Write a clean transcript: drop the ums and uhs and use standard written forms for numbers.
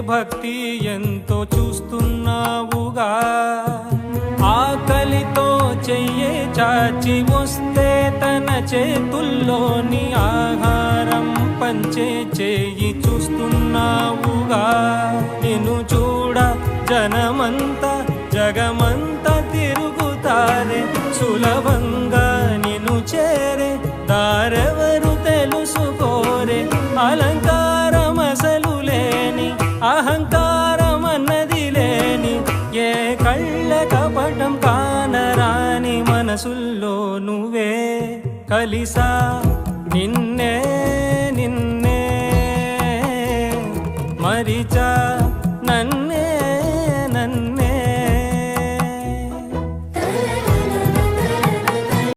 భక్తి ఎంతో చూస్తున్నావుగా. ఆకలితో చెయ్యే చాచి వస్తే తన చేతుల్లోని ఆహారం పంచే చేయి చూస్తున్నావుగా. నిన్ను చూడ జనమంతా జగమంతా తిరుగుతారే, సులభంగా నిన్ను చేరే దారెవరు తెలుసుకోరే. అలంకారం అసలు లేని, అహంకారం అన్నది లేని, ఏ కళ్ళ కపటం కానరాని మనసుల్లో నువ్వే కలిసా నిన్నే నిన్నే మరిచా.